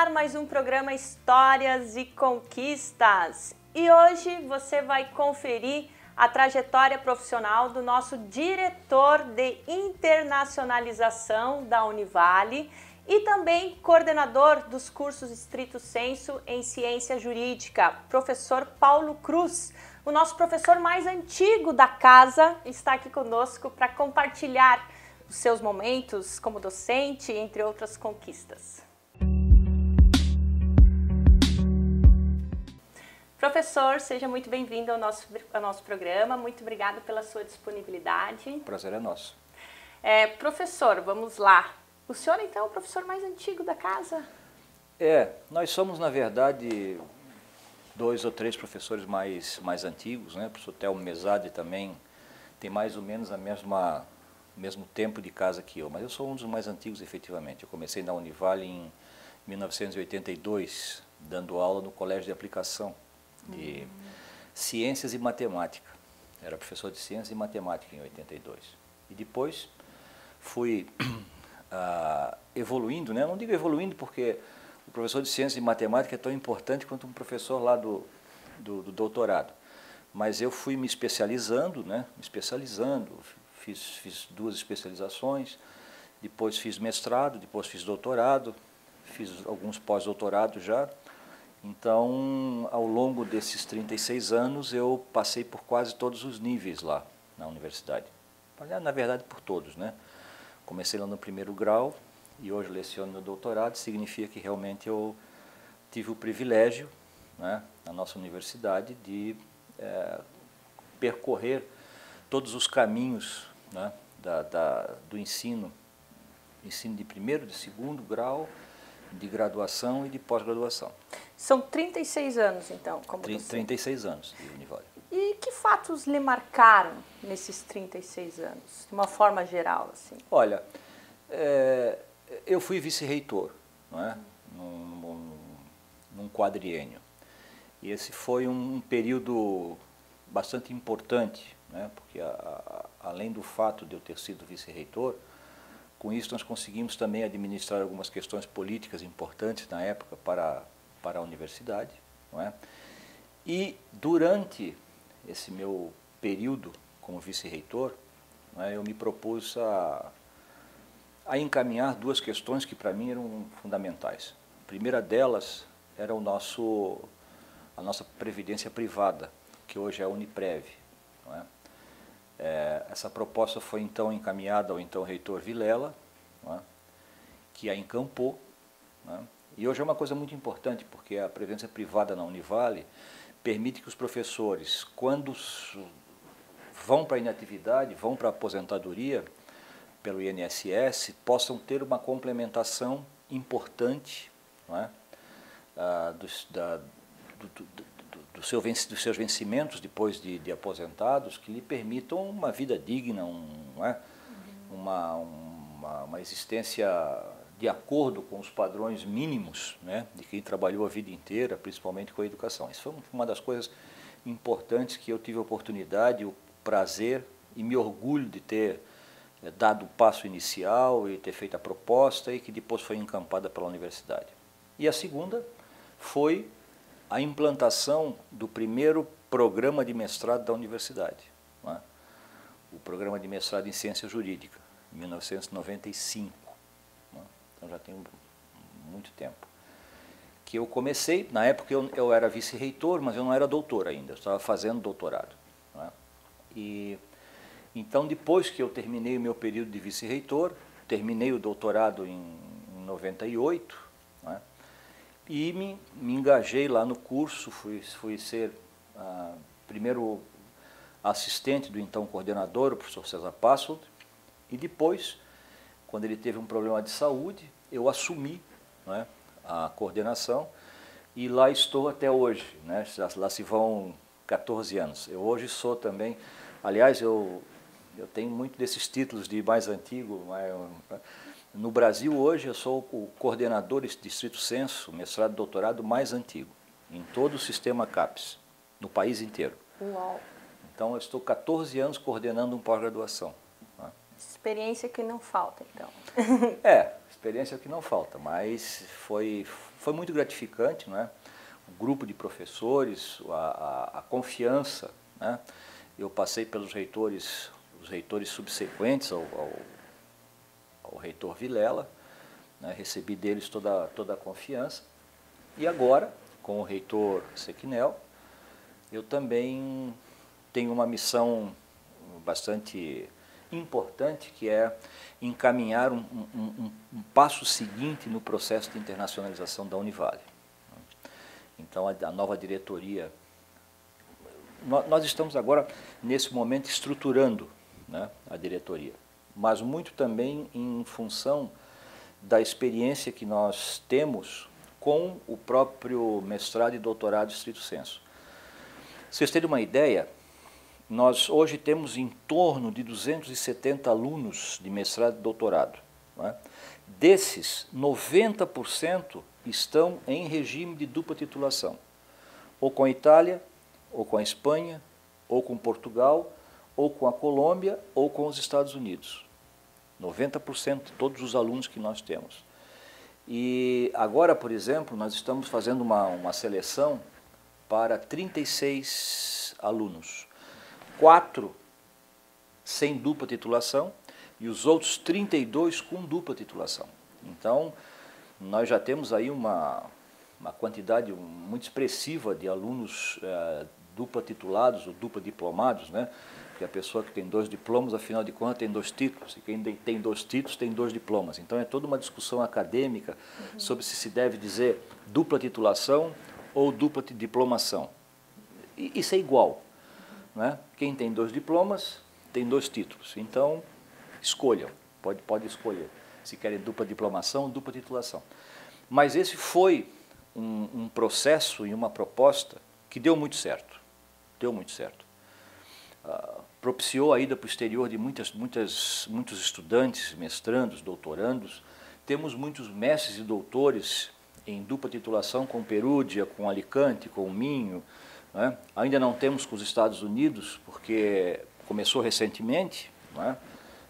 ar mais um programa Histórias e Conquistas. E hoje você vai conferir a trajetória profissional do nosso diretor de internacionalização da Univale e também coordenador dos cursos Stricto Sensu em Ciência Jurídica, professor Paulo Cruz. O nosso professor mais antigo da casa está aqui conosco para compartilhar os seus momentos como docente, entre outras conquistas. Professor, seja muito bem-vindo ao nosso programa. Muito obrigada pela sua disponibilidade. O prazer é nosso. Professor, vamos lá. O senhor, então, é o professor mais antigo da casa? Nós somos, na verdade, 2 ou 3 professores mais antigos, né? O professor Telmo Mesade também tem mais ou menos mesmo tempo de casa que eu, mas eu sou um dos mais antigos, efetivamente. Eu comecei na Univale em 1982, dando aula no Colégio de Aplicação de Ciências e Matemática. Era professor de Ciências e Matemática em 82. E depois fui evoluindo, né? Não digo evoluindo porque o professor de Ciências e Matemática é tão importante quanto um professor lá do doutorado. Mas eu fui me especializando, né? Fiz 2 especializações, depois fiz mestrado, depois fiz doutorado, fiz alguns pós-doutorados já. Então, ao longo desses 36 anos, eu passei por quase todos os níveis lá na universidade. Na verdade, por todos, né? Comecei lá no 1º grau e hoje leciono no doutorado, significa que realmente eu tive o privilégio, né, na nossa universidade de percorrer todos os caminhos, né, do ensino de 1º, de 2º grau, de graduação e de pós-graduação. São 36 anos, então, como docente. 36 anos de Univale. E que fatos lhe marcaram nesses 36 anos, de uma forma geral, assim? Olha, eu fui vice-reitor, não é? Num quadriênio. E esse foi um período bastante importante, né? Porque além do fato de eu ter sido vice-reitor, com isso nós conseguimos também administrar algumas questões políticas importantes na época para a universidade, não é? E durante esse meu período como vice-reitor, né, eu me propus a encaminhar 2 questões que para mim eram fundamentais. A primeira delas era a nossa previdência privada, que hoje é a Uniprev, não é? Essa proposta foi então encaminhada ao então reitor Vilela, não é? Que a encampou, não é? E hoje é uma coisa muito importante, porque a previdência privada na Univale permite que os professores, quando vão para a inatividade, vão para a aposentadoria pelo INSS, possam ter uma complementação importante, não é? Dos seus vencimentos depois de aposentados, que lhe permitam uma vida digna, uma existência de acordo com os padrões mínimos, né, de quem trabalhou a vida inteira, principalmente com a educação. Isso foi uma das coisas importantes que eu tive a oportunidade, o prazer e me orgulho de ter dado o passo inicial e ter feito a proposta e que depois foi encampada pela universidade. E a segunda foi a implantação do primeiro programa de mestrado da universidade, não é? O programa de mestrado em Ciência Jurídica, em 1995. Não é? Então já tem muito tempo. Que eu comecei, na época eu era vice-reitor, mas eu não era doutor ainda, eu estava fazendo doutorado. Não é? E então, depois que eu terminei o meu período de vice-reitor, terminei o doutorado em 98, não é? E me engajei lá no curso, fui ser primeiro assistente do então coordenador, o professor César Passold, e depois, quando ele teve um problema de saúde, eu assumi, não é, a coordenação e lá estou até hoje, né? Lá se vão 14 anos. Eu hoje sou também, aliás, eu tenho muito desses títulos de mais antigo. No Brasil, hoje, eu sou o coordenador de Stricto Sensu, mestrado e doutorado mais antigo, em todo o sistema CAPES, no país inteiro. Uau! Então, eu estou 14 anos coordenando um pós-graduação. Experiência que não falta, então. experiência é o que não falta, mas foi muito gratificante, não é? O grupo de professores, a confiança, né? Eu passei pelos reitores, os reitores subsequentes ao reitor Vilela, né? Recebi deles toda a confiança, e agora, com o reitor Sequinel, eu também tenho uma missão bastante importante, que é encaminhar um passo seguinte no processo de internacionalização da Univale. Então, a nova diretoria, nós estamos agora, nesse momento, estruturando, né, a diretoria, mas muito também em função da experiência que nós temos com o próprio mestrado e doutorado stricto sensu. Vocês terem uma ideia, nós hoje temos em torno de 270 alunos de mestrado e doutorado, né? Desses, 90% estão em regime de dupla titulação, ou com a Itália, ou com a Espanha, ou com Portugal, ou com a Colômbia, ou com os Estados Unidos. 90% de todos os alunos que nós temos. E agora, por exemplo, nós estamos fazendo uma seleção para 36 alunos. 4 sem dupla titulação e os outros 32 com dupla titulação. Então, nós já temos aí uma quantidade muito expressiva de alunos dupla titulados ou dupla diplomados, né? Porque a pessoa que tem 2 diplomas, afinal de contas, tem 2 títulos, e quem tem 2 títulos tem 2 diplomas. Então, é toda uma discussão acadêmica sobre se deve dizer dupla titulação ou dupla diplomação. E isso é igual. Né? Quem tem 2 diplomas tem 2 títulos, então escolham, pode escolher se querem dupla diplomação ou dupla titulação. Mas esse foi um processo e uma proposta que deu muito certo, propiciou a ida para o exterior de muitos estudantes, mestrandos, doutorandos. Temos muitos mestres e doutores em dupla titulação com Perúdia, com Alicante, com Minho. Né? Ainda não temos com os Estados Unidos, porque começou recentemente, né?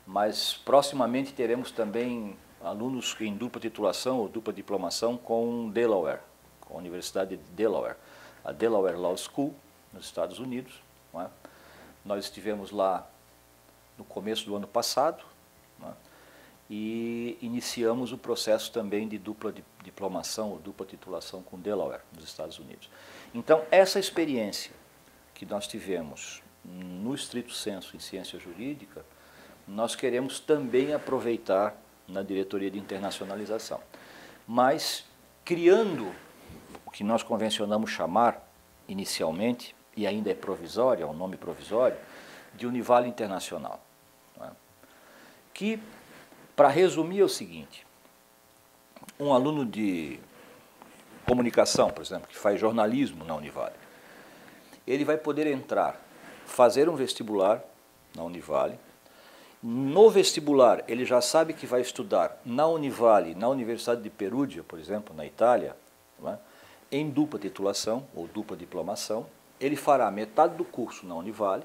Mas proximamente teremos também alunos em dupla titulação ou dupla diplomação com Delaware, com a Universidade de Delaware, a Delaware Law School, nos Estados Unidos. Né? Nós estivemos lá no começo do ano passado, né? E iniciamos o processo também de dupla diplomação ou dupla titulação com Delaware, nos Estados Unidos. Então, essa experiência que nós tivemos no stricto sensu em ciência jurídica, nós queremos também aproveitar na diretoria de internacionalização, mas criando o que nós convencionamos chamar inicialmente, e ainda é provisório, é um nome provisório, de Univale Internacional. Né? Que, para resumir, é o seguinte: um aluno de comunicação, por exemplo, que faz jornalismo na Univale, ele vai poder entrar, fazer um vestibular na Univale. No vestibular, ele já sabe que vai estudar na Univale, na Universidade de Perugia, por exemplo, na Itália, né, em dupla titulação ou dupla diplomação. Ele fará metade do curso na Univale,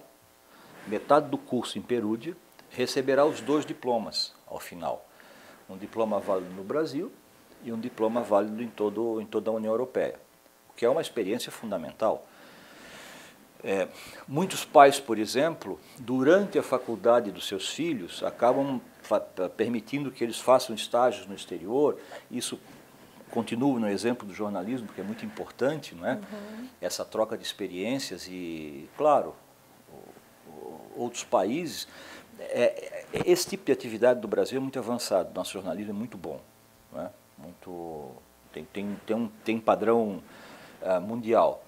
metade do curso em Perugia, receberá os 2 diplomas ao final. Um diploma válido no Brasil e um diploma válido em toda a União Europeia, o que é uma experiência fundamental. Muitos pais, por exemplo, durante a faculdade dos seus filhos, acabam permitindo que eles façam estágios no exterior. Isso continua no exemplo do jornalismo, que é muito importante, não é? Essa troca de experiências e, claro, outros países. Esse tipo de atividade do Brasil é muito avançado, nosso jornalismo é muito bom, não é? Tem padrão mundial,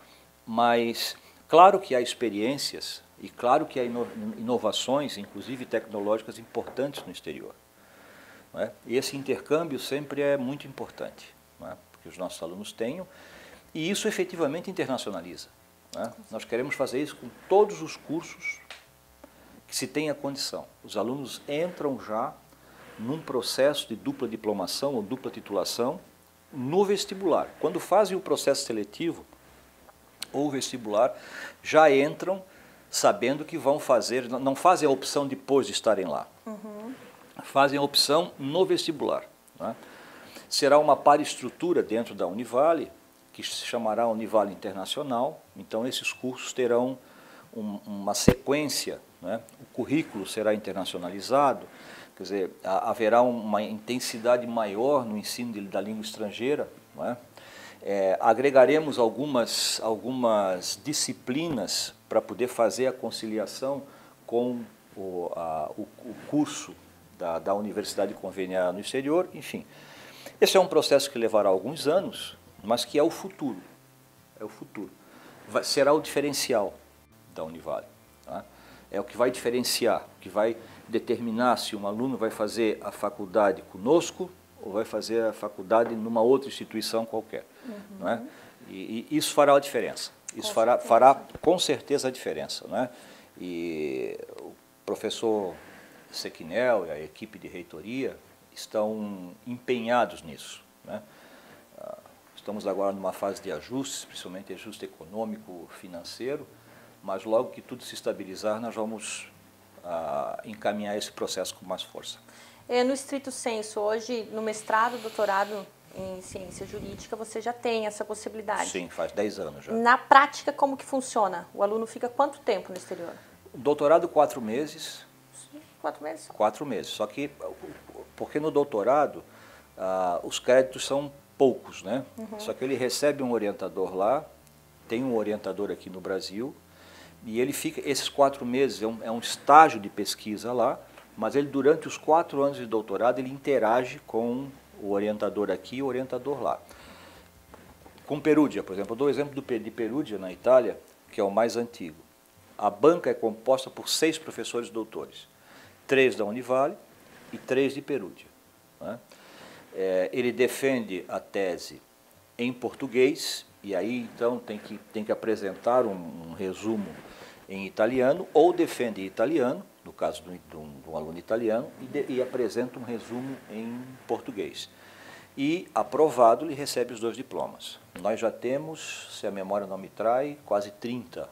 mas claro que há experiências e claro que há inovações, inclusive tecnológicas, importantes no exterior. Não é? E esse intercâmbio sempre é muito importante, não é? Porque os nossos alunos tenham, e isso efetivamente internacionaliza. Não é? Nós queremos fazer isso com todos os cursos que se tenha condição. Os alunos entram já num processo de dupla diplomação ou dupla titulação no vestibular. Quando fazem o processo seletivo ou vestibular, já entram sabendo que vão fazer, não fazem a opção depois de estarem lá. Fazem a opção no vestibular. Né? Será uma paraestrutura dentro da Univale, que se chamará Univale Internacional. Então, esses cursos terão uma sequência, né? O currículo será internacionalizado, quer dizer, haverá uma intensidade maior no ensino da língua estrangeira, não é? Agregaremos algumas disciplinas para poder fazer a conciliação com o curso da Universidade Conveniada no exterior, enfim. Esse é um processo que levará alguns anos, mas que é o futuro. É o futuro. Será o diferencial da Univale. Tá? É o que vai diferenciar, que vai determinar se um aluno vai fazer a faculdade conosco ou vai fazer a faculdade numa outra instituição qualquer. Não é? E isso fará a diferença. Isso fará com certeza a diferença. Não é? E o professor Sequinel e a equipe de reitoria estão empenhados nisso. Né? Estamos agora numa fase de ajustes, principalmente ajuste econômico, financeiro, mas logo que tudo se estabilizar, nós vamos encaminhar esse processo com mais força. No estrito senso, hoje, no mestrado, doutorado em ciência jurídica, você já tem essa possibilidade? Sim, faz 10 anos já. Na prática, como que funciona? O aluno fica quanto tempo no exterior? Doutorado, 4 meses. 4 meses? 4 meses, só que, porque no doutorado, os créditos são poucos, né? Só que ele recebe um orientador lá, tem um orientador aqui no Brasil, e ele fica, esses 4 meses, é um estágio de pesquisa lá, mas ele, durante os 4 anos de doutorado, ele interage com o orientador aqui e o orientador lá. Com Perugia, por exemplo, eu dou o exemplo de Perugia, na Itália, que é o mais antigo. A banca é composta por 6 professores doutores, 3 da Univale e 3 de Perugia. Né? Ele defende a tese em português, e aí então tem que apresentar um resumo em italiano, ou defende em italiano, no caso de um aluno italiano, e apresenta um resumo em português. E, aprovado, ele recebe os 2 diplomas. Nós já temos, se a memória não me trai, quase 30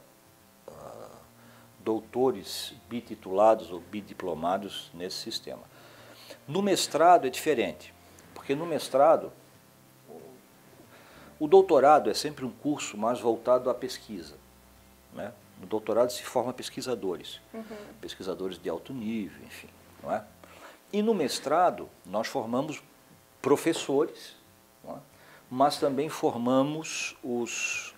doutores bititulados ou bidiplomados nesse sistema. No mestrado é diferente, porque no mestrado, o doutorado é sempre um curso mais voltado à pesquisa, né? No doutorado se forma pesquisadores, pesquisadores de alto nível, enfim, não é? E no mestrado nós formamos professores, não é? Mas também formamos os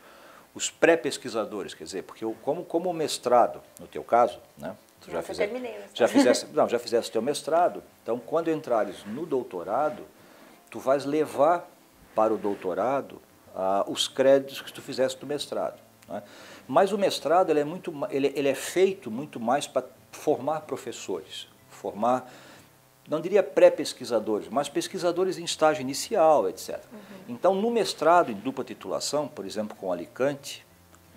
pré-pesquisadores, quer dizer, porque como o mestrado, no teu caso, né? Tu já fizesse teu mestrado, então quando entrares no doutorado, tu vais levar para o doutorado os créditos que tu fizeste do mestrado. Né? Mas o mestrado ele é feito muito mais para formar professores, formar, não diria pré-pesquisadores, mas pesquisadores em estágio inicial, etc. Então, no mestrado em dupla titulação, por exemplo, com Alicante,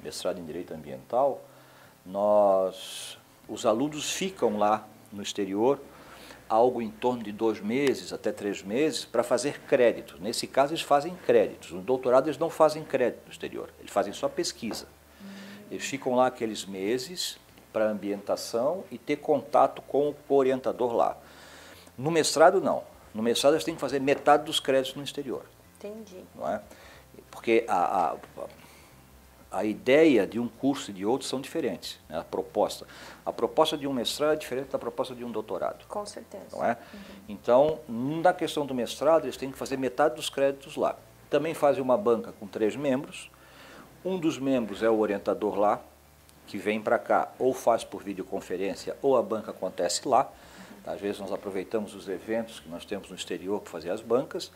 mestrado em Direito Ambiental, os alunos ficam lá no exterior algo em torno de 2 meses até 3 meses para fazer créditos. Nesse caso, eles fazem créditos. No doutorado, eles não fazem crédito no exterior, eles fazem só pesquisa. Eles ficam lá aqueles meses para ambientação e ter contato com o orientador lá. No mestrado, não. No mestrado, eles têm que fazer metade dos créditos no exterior. Entendi. Não é? Porque a ideia de um curso e de outro são diferentes, né? A proposta de um mestrado é diferente da proposta de um doutorado. Com certeza. Não é? Então, na questão do mestrado, eles têm que fazer metade dos créditos lá. Também fazem uma banca com 3 membros. Um dos membros é o orientador lá, que vem para cá ou faz por videoconferência ou a banca acontece lá. Às vezes nós aproveitamos os eventos que nós temos no exterior para fazer as bancas.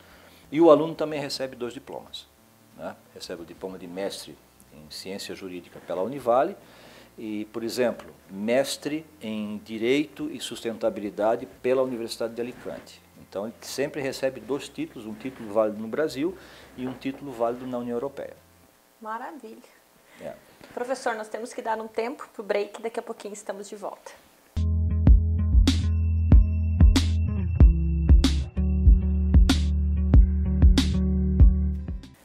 E o aluno também recebe 2 diplomas. Né? Recebe o diploma de mestre em ciência jurídica pela Univale e, por exemplo, mestre em direito e sustentabilidade pela Universidade de Alicante. Então, ele sempre recebe 2 títulos, um título válido no Brasil e um título válido na União Europeia. Maravilha. Professor, nós temos que dar um tempo para o break, daqui a pouquinho estamos de volta.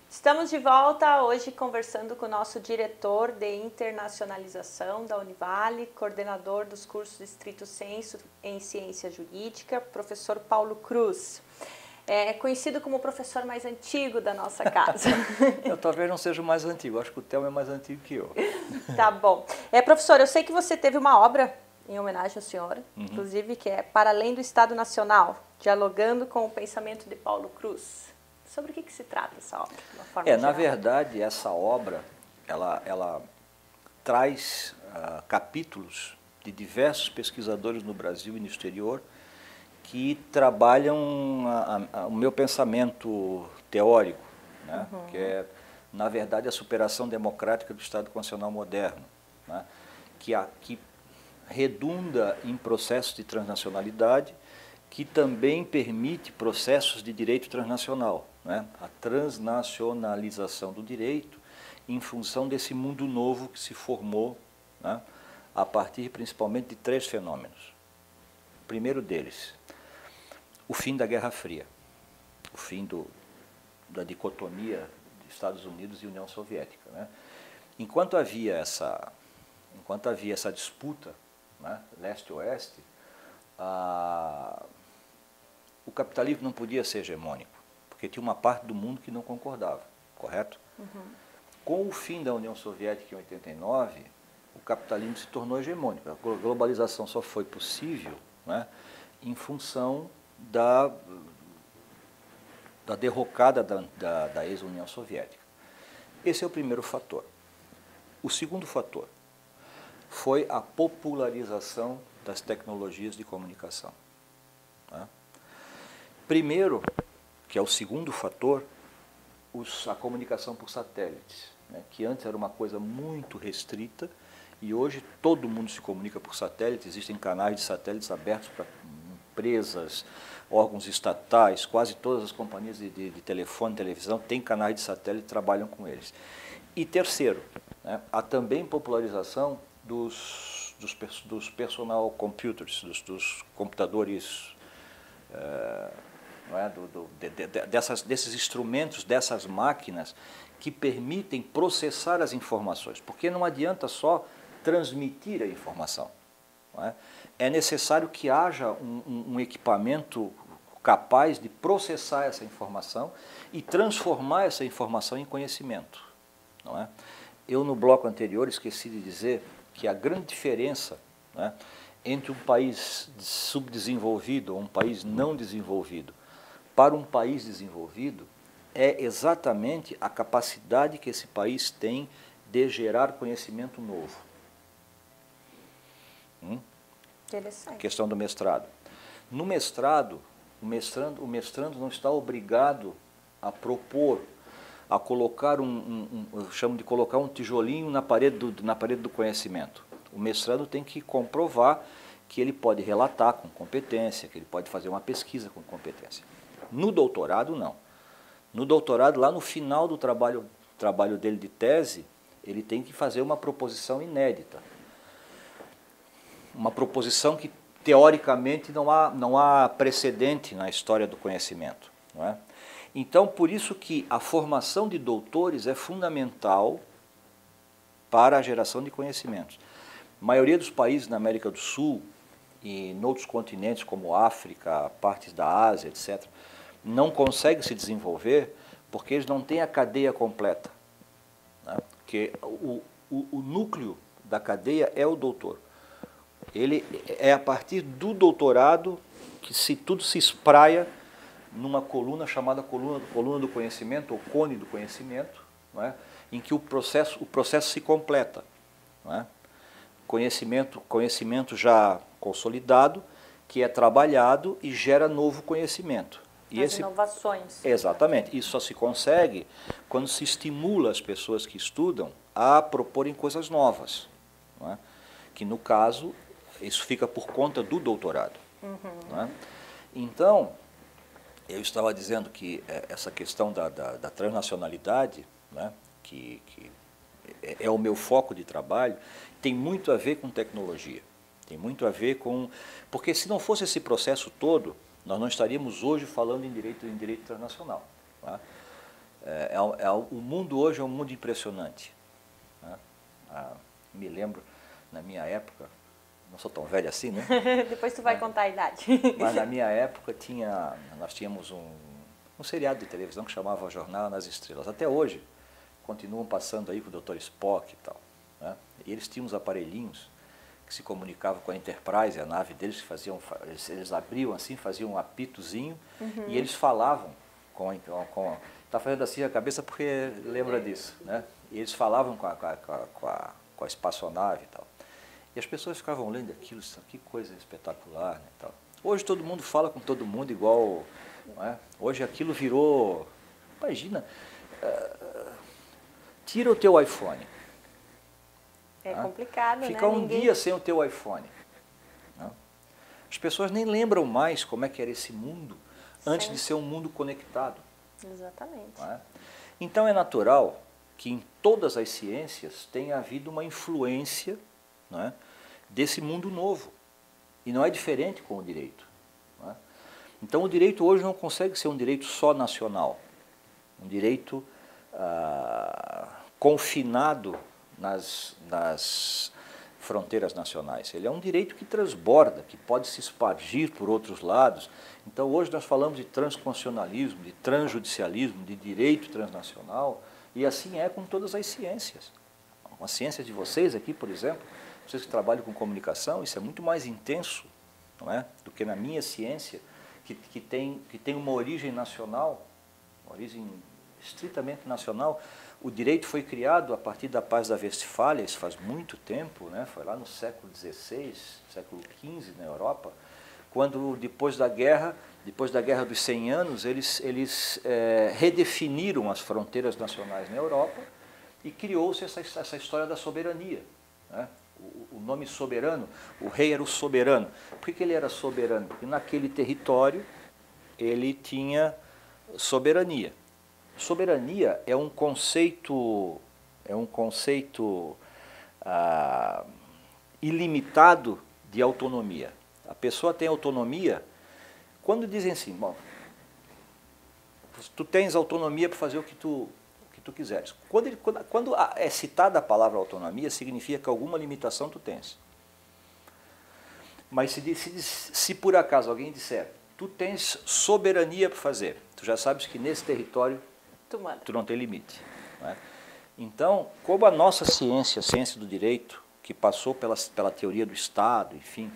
Estamos de volta hoje conversando com o nosso diretor de internacionalização da Univale, coordenador dos cursos Stricto Sensu em Ciência Jurídica, professor Paulo Cruz. É conhecido como o professor mais antigo da nossa casa. Eu talvez não seja o mais antigo, acho que o Theo é mais antigo que eu. Tá bom. Professor, eu sei que você teve uma obra em homenagem ao senhor, inclusive, que é Para Além do Estado Nacional, dialogando com o pensamento de Paulo Cruz. Sobre o que se trata essa obra, de uma forma Na geral? verdade, essa obra, ela traz capítulos de diversos pesquisadores no Brasil e no exterior que trabalham o meu pensamento teórico, né? Que é, na verdade, a superação democrática do Estado Constitucional moderno, né? que redunda em processos de transnacionalidade, que também permite processos de direito transnacional, né? A transnacionalização do direito em função desse mundo novo que se formou, né? A partir principalmente de 3 fenômenos. O primeiro deles, o fim da Guerra Fria, o fim da dicotomia de Estados Unidos e União Soviética, né? Enquanto havia essa disputa, né, leste-oeste, o capitalismo não podia ser hegemônico, porque tinha uma parte do mundo que não concordava, correto? Com o fim da União Soviética em 89, o capitalismo se tornou hegemônico. A globalização só foi possível, né, em função da derrocada da ex-União Soviética. Esse é o primeiro fator. O segundo fator foi a popularização das tecnologias de comunicação, né? Primeiro, que é o segundo fator, a comunicação por satélites, né, que antes era uma coisa muito restrita e hoje todo mundo se comunica por satélite. Existem canais de satélites abertos para empresas, órgãos estatais, quase todas as companhias de telefone e televisão têm canais de satélite e trabalham com eles. E terceiro, né, há também popularização dos personal computers, dos computadores, não é, desses instrumentos, dessas máquinas que permitem processar as informações, porque não adianta só transmitir a informação, não é? É necessário que haja um equipamento capaz de processar essa informação e transformar essa informação em conhecimento, não é? Eu, no bloco anterior, esqueci de dizer que a grande diferença, né, entre um país subdesenvolvido ou um país não desenvolvido para um país desenvolvido é exatamente a capacidade que esse país tem de gerar conhecimento novo. Interessante. Questão do mestrado. No mestrado, o mestrando não está obrigado a propor, a colocar eu chamo de colocar um tijolinho na parede do conhecimento. O mestrando tem que comprovar que ele pode relatar com competência, que ele pode fazer uma pesquisa com competência. No doutorado, não. No doutorado, lá no final do trabalho dele de tese, ele tem que fazer uma proposição inédita. Uma proposição que, teoricamente, não há precedente na história do conhecimento, não é? Então, por isso que a formação de doutores é fundamental para a geração de conhecimentos. A maioria dos países na América do Sul e em outros continentes, como África, partes da Ásia, etc., não conseguem se desenvolver porque eles não têm a cadeia completa, né? Porque o núcleo da cadeia é o doutor. Ele é a partir do doutorado que tudo se espraia numa coluna chamada coluna do conhecimento, ou cone do conhecimento, não é? Em que o processo se completa, não é? Conhecimento já consolidado, que é trabalhado e gera novo conhecimento. E as inovações. Exatamente. Isso só se consegue quando se estimula as pessoas que estudam a proporem coisas novas, não é? Que, no caso, isso fica por conta do doutorado. Não é? Então, eu estava dizendo que essa questão da transnacionalidade, né, que é o meu foco de trabalho, tem muito a ver com tecnologia. Tem muito a ver com... Porque se não fosse esse processo todo, nós não estaríamos hoje falando em direito internacional. Tá? O mundo hoje é um mundo impressionante. Né? Me lembro, na minha época, não sou tão velho assim, né? Depois tu vai contar a idade. Mas na minha época nós tínhamos um seriado de televisão que chamava Jornada nas Estrelas. Até hoje, continuam passando aí com o Dr. Spock e tal, né? E eles tinham uns aparelhinhos que se comunicavam com a Enterprise, a nave deles, que faziam, eles abriam assim, faziam um apitozinho, e eles falavam está fazendo assim a cabeça porque lembra disso, né? E eles falavam com a espaçonave e tal. E as pessoas ficavam lendo aquilo, que coisa espetacular, né, tal. Hoje todo mundo fala com todo mundo igual, né? Hoje aquilo virou, imagina, tira o teu iPhone. É complicado, né? Fica um dia sem o teu iPhone. Né? As pessoas nem lembram mais como é que era esse mundo antes de ser um mundo conectado. Exatamente. Não é? Então é natural que em todas as ciências tenha havido uma influência, não é, desse mundo novo. E não é diferente com o direito. Não é? Então o direito hoje não consegue ser um direito só nacional, um direito confinado nas fronteiras nacionais. Ele é um direito que transborda, que pode se espargir por outros lados. Então hoje nós falamos de transconstitucionalismo, de transjudicialismo, de direito transnacional, e assim é com todas as ciências. A ciência de vocês aqui, por exemplo, vocês que trabalham com comunicação, isso é muito mais intenso, não é, do que na minha ciência, que tem uma origem nacional, uma origem estritamente nacional. O direito foi criado a partir da Paz da Westfália, isso faz muito tempo, né? Foi lá no século XVI, século XV na Europa, quando depois da Guerra dos 100 anos, eles redefiniram as fronteiras nacionais na Europa e criou-se essa história da soberania, né? O nome soberano, o rei era o soberano. Por que ele era soberano? Porque naquele território ele tinha soberania. Soberania é um conceito ilimitado de autonomia. A pessoa tem autonomia quando dizem assim, bom, tu tens autonomia para fazer o que tu quiseres. Quando é citada a palavra autonomia, significa que alguma limitação tu tens. Mas se por acaso alguém disser, tu tens soberania para fazer, tu já sabes que nesse território tu não tem limite. Não é? Então, como a nossa ciência, a ciência do direito, que passou pela teoria do Estado, enfim,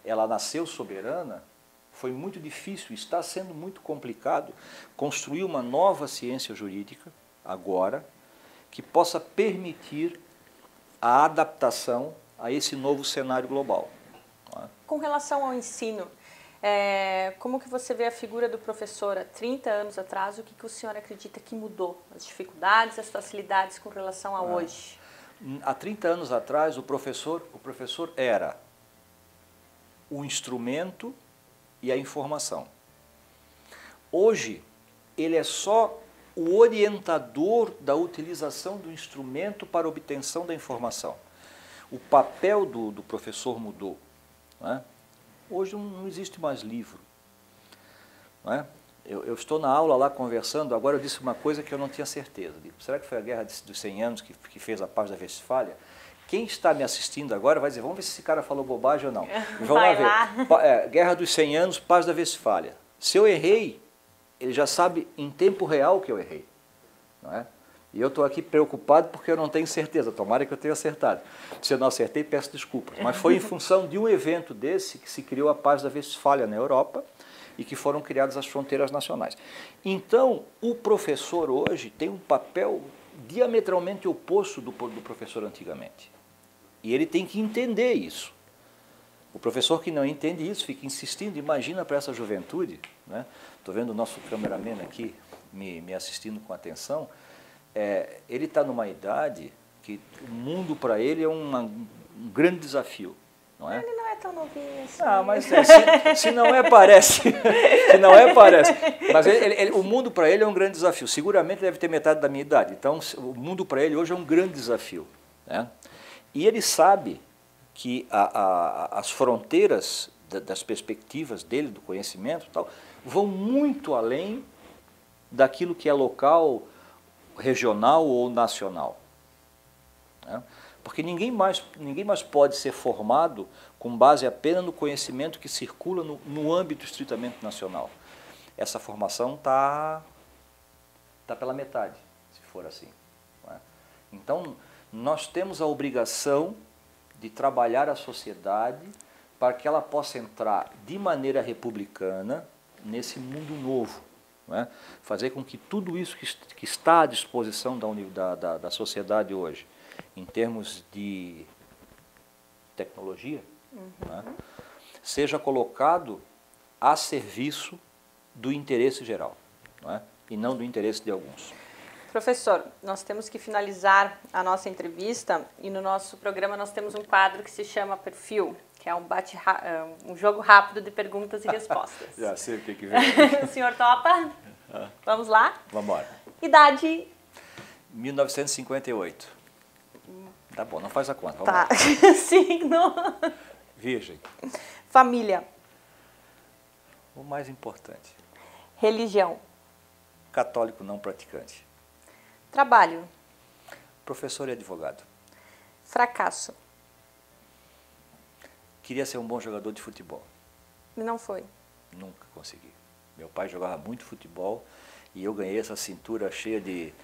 ela nasceu soberana, foi muito difícil, está sendo muito complicado construir uma nova ciência jurídica, agora, que possa permitir a adaptação a esse novo cenário global. Não é? Com relação ao ensino, como que você vê a figura do professor há 30 anos atrás? O que o senhor acredita que mudou? As dificuldades, as facilidades com relação a hoje? Há 30 anos atrás, o professor era o instrumento e a informação. Hoje, ele é só o orientador da utilização do instrumento para obtenção da informação. O papel do professor mudou. Não é? Hoje não existe mais livro. Não é? Eu estou na aula lá conversando, agora eu disse uma coisa que eu não tinha certeza. Digo, será que foi a Guerra dos 100 anos que fez a Paz da Westfália? Quem está me assistindo agora vai dizer, vamos ver se esse cara falou bobagem ou não. Vamos lá ver. Guerra dos 100 anos, Paz da Westfália. Se eu errei, ele já sabe em tempo real que eu errei. Não é? E eu estou aqui preocupado porque eu não tenho certeza, tomara que eu tenha acertado. Se eu não acertei, peço desculpas. Mas foi em função de um evento desse que se criou a Paz da Westfália na Europa e que foram criadas as fronteiras nacionais. Então, o professor hoje tem um papel diametralmente oposto do professor antigamente. E ele tem que entender isso. O professor que não entende isso fica insistindo, imagina para essa juventude, né? Estou vendo o nosso cameraman aqui me assistindo com atenção. Ele está numa idade que o mundo para ele é um grande desafio, não é? Ele não é tão novinho assim. Ah, mas se não é, parece. Se não é, parece. Mas o mundo para ele é um grande desafio. Seguramente deve ter metade da minha idade. Então, o mundo para ele hoje é um grande desafio, né? E ele sabe que as fronteiras das perspectivas dele, do conhecimento e tal, vão muito além daquilo que é local, regional ou nacional. Né? Porque ninguém mais pode ser formado com base apenas no conhecimento que circula no âmbito estritamente nacional. essa formação está pela metade, se for assim. Não é? Então, nós temos a obrigação de trabalhar a sociedade para que ela possa entrar de maneira republicana nesse mundo novo. Não é? Fazer com que tudo isso que está à disposição da sociedade hoje, em termos de tecnologia, não é? Seja colocado a serviço do interesse geral, não é? E não do interesse de alguns. Professor, nós temos que finalizar a nossa entrevista e no nosso programa nós temos um quadro que se chama Perfil, que é um jogo rápido de perguntas e respostas. Já sei o que vem. O senhor topa? Vamos lá? Vamos embora. Idade? 1958. Tá bom, não faz a conta. Vamos Tá. lá. Signo? Virgem. Família? O mais importante. Religião? Católico não praticante. Trabalho? Professor e advogado. Fracasso? Queria ser um bom jogador de futebol. E não foi? Nunca consegui. Meu pai jogava muito futebol e eu ganhei essa cintura cheia de...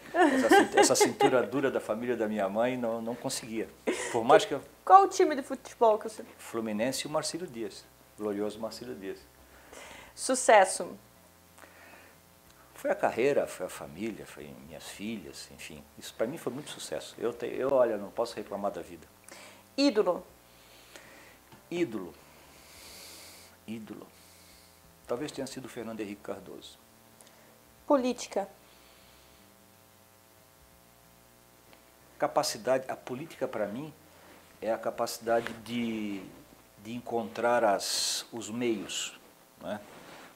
essa cintura dura da família da minha mãe, não conseguia. Por mais que eu... Qual o time de futebol que você... Fluminense e o Marcílio Dias. Glorioso Marcílio Dias. Sucesso? Foi a carreira, foi a família, foi minhas filhas, enfim. Isso para mim foi muito sucesso. Olha, não posso reclamar da vida. Ídolo? Ídolo. Talvez tenha sido Fernando Henrique Cardoso. Política? Capacidade, a política para mim é a capacidade de encontrar os meios, não é?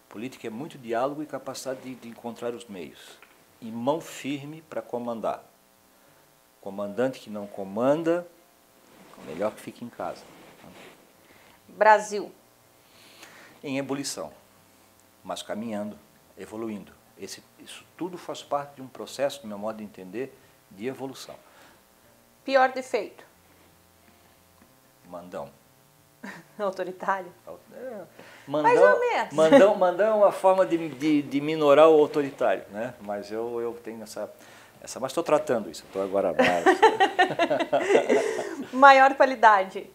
Política é muito diálogo e capacidade de encontrar os meios. E mão firme para comandar. Comandante que não comanda, melhor que fique em casa. Brasil? Em ebulição, mas caminhando, evoluindo. Isso tudo faz parte de um processo, do meu modo de entender, de evolução. Pior defeito? Mandão. Autoritário? Mandão, Mais ou menos. Mandão é uma forma de minorar o autoritário, né? Mas eu tenho essa mas estou tratando isso, estou agora mais. Maior qualidade?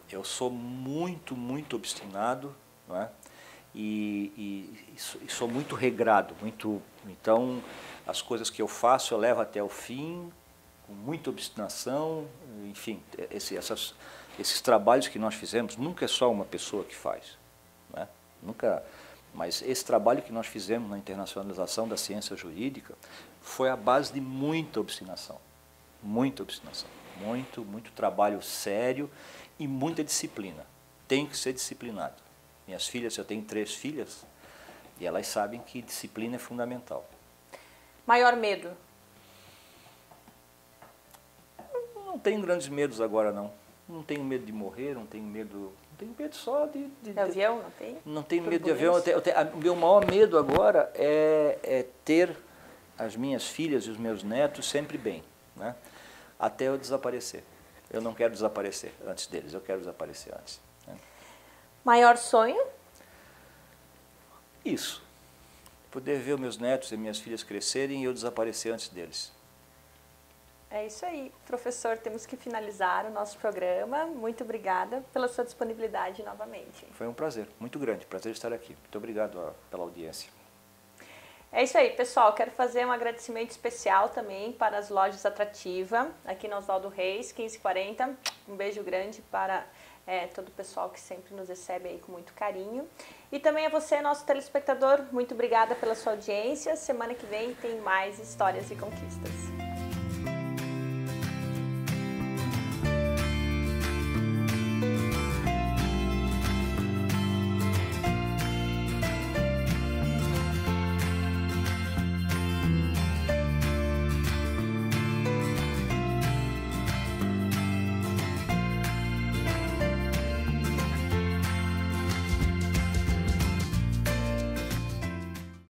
Eu sou muito obstinado, não é? E sou muito regrado, então as coisas que eu faço eu levo até o fim, com muita obstinação, enfim, esses trabalhos que nós fizemos, nunca é só uma pessoa que faz, né? Nunca, mas esse trabalho que nós fizemos na internacionalização da ciência jurídica foi a base de muita obstinação, muito trabalho sério e muita disciplina. Tem que ser disciplinado. Minhas filhas, eu tenho 3 filhas, e elas sabem que disciplina é fundamental. Maior medo? Não tenho grandes medos agora, não. Não tenho medo de morrer, não tenho medo só de avião, não tem? Não tenho medo de avião. O meu maior medo agora é ter as minhas filhas e os meus netos sempre bem, né? Até eu desaparecer. Eu não quero desaparecer antes deles, eu quero desaparecer antes, né? Maior sonho? Isso. Poder ver os meus netos e minhas filhas crescerem e eu desaparecer antes deles. É isso aí, professor, temos que finalizar o nosso programa. Muito obrigada pela sua disponibilidade novamente. Foi um prazer, muito grande, prazer estar aqui. Muito obrigado pela audiência. É isso aí, pessoal. Quero fazer um agradecimento especial também para as lojas Atrativa, aqui no Oswaldo Reis, 1540. Um beijo grande para todo o pessoal que sempre nos recebe aí com muito carinho. E também a você, nosso telespectador, muito obrigada pela sua audiência. Semana que vem tem mais histórias e conquistas.